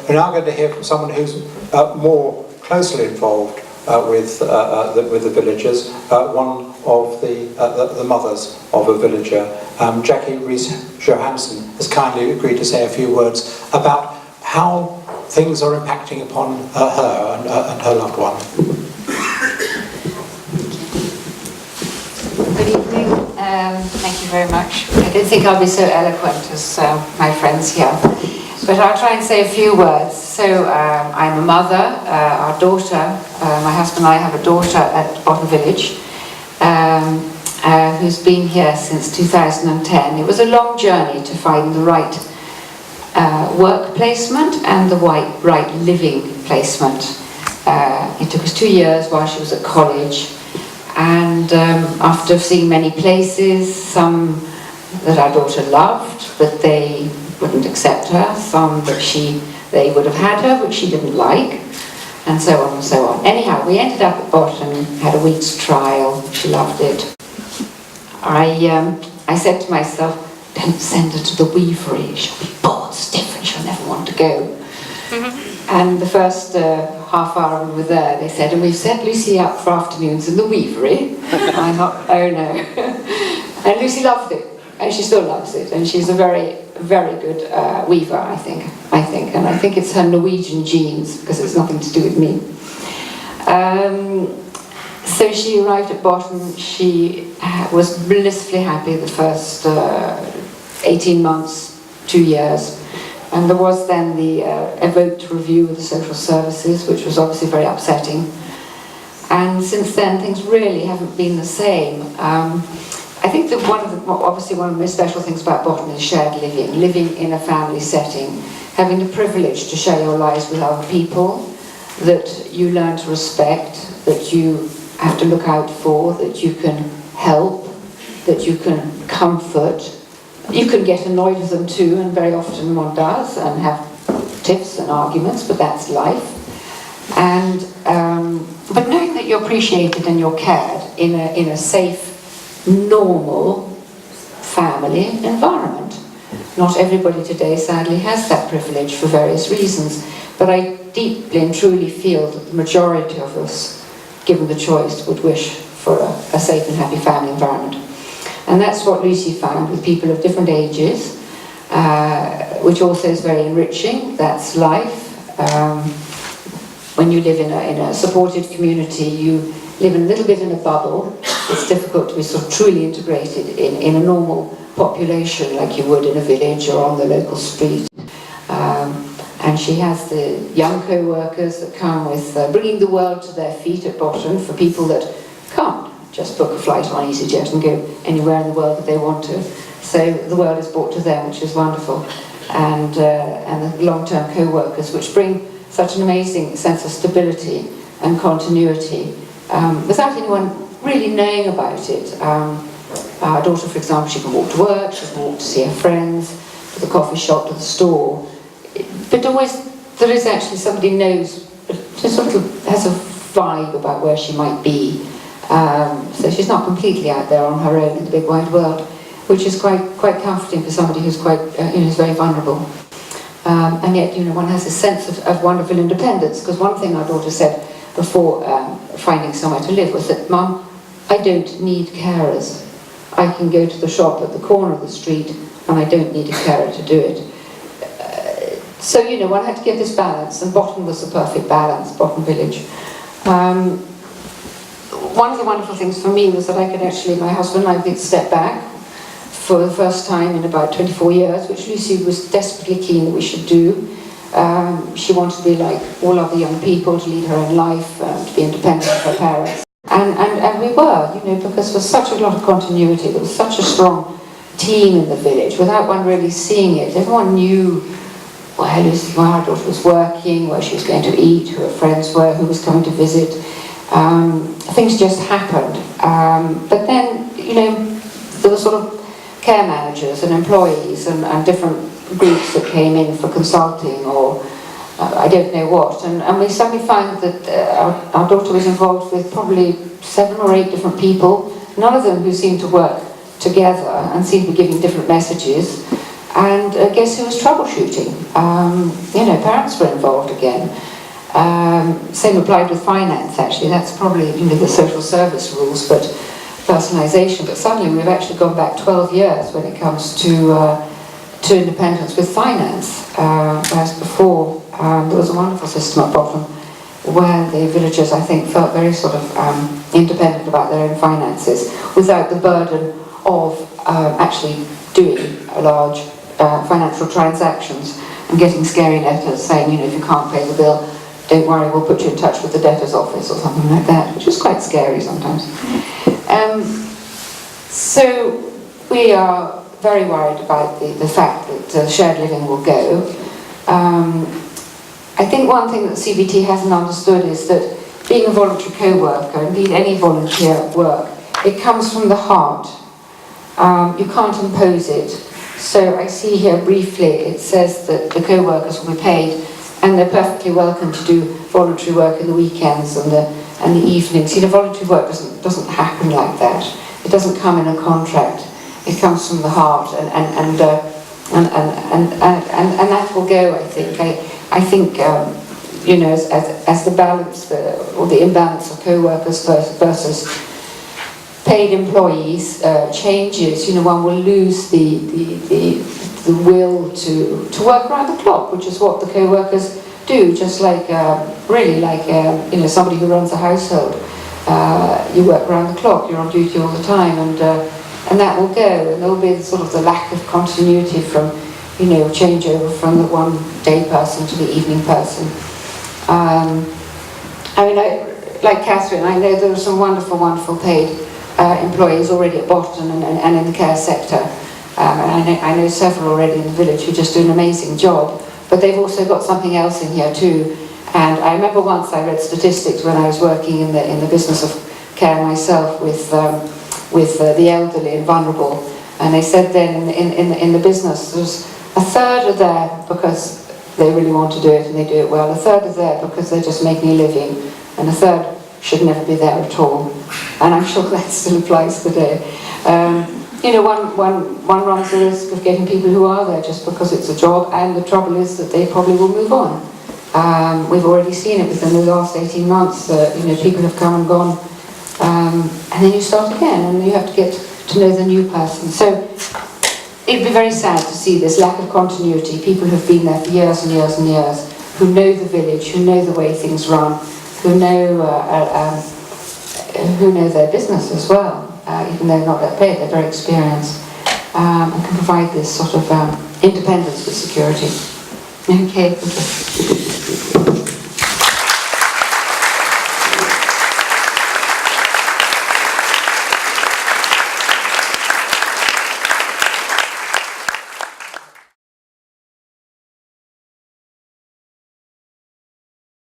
we're now going to hear from someone who's more closely involved with the villagers, one of the mothers of a villager. Jackie Rees-Johansson has kindly agreed to say a few words about how things are impacting upon her and her loved one. Good evening. Thank you very much. I don't think I'll be so eloquent as my friends here, but I'll try and say a few words. So I'm a mother. Our daughter, my husband and I have a daughter at Botton Village who's been here since 2010. It was a long journey to find the right work placement and the right living placement. It took us 2 years while she was at college. And after seeing many places, some that our daughter loved, but they wouldn't accept her, some that they would have had her, but she didn't like, and so on and so on. Anyhow, we ended up at Botton, had a week's trial, she loved it. I said to myself, don't send her to the weavery, she'll be bored, stiff, and she'll never want to go. And the first half hour we were there, they said, and we've set Lucy up for afternoons in the weavery. I thought, oh no. And Lucy loved it, and she still loves it, and she's a very, very good weaver, I think. And I think it's her Norwegian genes, because it's nothing to do with me. So she arrived at Botton. She was blissfully happy the first 18 months, 2 years. And there was then the evoked review of the social services, which was obviously very upsetting. And since then, things really haven't been the same. I think that one of the most special things about Botton is shared living in a family setting, having the privilege to share your lives with other people that you learn to respect, that you have to look out for, that you can help, that you can comfort. You can get annoyed with them too, and very often one does, and have tiffs and arguments, but that's life. And but knowing that you're appreciated and you're cared in a safe, normal family environment. Not everybody today, sadly, has that privilege for various reasons, but I deeply and truly feel that the majority of us, given the choice, would wish for a safe and happy family environment. And that's what Lucy found with people of different ages, which also is very enriching. That's life. When you live in a supported community, you live a little bit in a bubble. It's difficult to be sort of truly integrated in a normal population like you would in a village or on the local street. And she has the young co-workers that come with bringing the world to their feet at Botton for people that can't just book a flight on EasyJet and go anywhere in the world that they want to. So the world is brought to them, which is wonderful. And the long-term co-workers, which bring such an amazing sense of stability and continuity without anyone really knowing about it. Our daughter, for example, she can walk to work, she can walk to see her friends, to the coffee shop, to the store. But always there is actually somebody knows, just sort of has a vibe about where she might be. So she's not completely out there on her own in the big wide world, which is quite comforting for somebody who's who's very vulnerable. And yet, one has a sense of wonderful independence, because one thing our daughter said before finding somewhere to live was that, Mum, I don't need carers. I can go to the shop at the corner of the street and I don't need a carer to do it. So, one had to get this balance, and Botton was the perfect balance, Botton Village. One of the wonderful things for me was that I could actually, my husband and I could step back for the first time in about 24 years, which Lucy was desperately keen that we should do. She wanted to be like all other young people, to lead her own life, to be independent of her parents. And we were, because there was such a lot of continuity, there was such a strong team in the village, without one really seeing it. Everyone knew where our daughter was working, where she was going to eat, who her friends were, who was coming to visit. Things just happened. But then, there were sort of care managers and employees and different groups that came in for consulting or I don't know what. And we suddenly found that our daughter was involved with probably 7 or 8 different people, none of them who seemed to work together and seemed to be giving different messages. And guess who was troubleshooting? You know, parents were involved again. Same applied with finance, actually. That's probably, you know, the social service rules, but personalisation. But suddenly we've actually gone back 12 years when it comes to independence with finance. Whereas before, there was a wonderful system at BOTTON where the villagers, I think, felt very sort of independent about their own finances without the burden of actually doing a large financial transactions and getting scary letters saying, you know, if you can't pay the bill, don't worry, we'll put you in touch with the debtor's office or something like that, which is quite scary sometimes. So we are very worried about the fact that shared living will go. I think one thing that CBT hasn't understood is that being a voluntary co-worker, indeed any volunteer work, it comes from the heart. You can't impose it. So I see here briefly, it says that the co-workers will be paid and they're perfectly welcome to do voluntary work in the weekends and the evenings. You know, voluntary work doesn't happen like that. It doesn't come in a contract. It comes from the heart, and that will go. I think you know, as the balance or the imbalance of co-workers versus paid employees changes, you know, one will lose the will to work around the clock, which is what the co-workers do. Just like really like you know, somebody who runs a household, you work around the clock, you're on duty all the time, and that will go, and there will be sort of the lack of continuity from, you know, changeover from the one day person to the evening person. I mean, like Catherine, I know there are some wonderful, wonderful paid employees already at BOTTON and in the care sector. And I know several already in the village who just do an amazing job, but they've also got something else in here too. And I remember once I read statistics when I was working in the business of care myself with the elderly and vulnerable, and they said then in the business there's a third are there because they really want to do it and they do it well, a third are there because they're just making a living, and a third should never be there at all. And I'm sure that still applies today. You know, one runs the risk of getting people who are there just because it's a job, and the trouble is that they probably will move on. We've already seen it within the last 18 months. You know, people have come and gone, and then you start again, and you have to get to know the new person. So it'd be very sad to see this lack of continuity. People who've been there for years and years and years, who know the village, who know the way things run, who know their business as well, even though not that paid, they're very experienced, and can provide this sort of independence with security. Okay, thank you.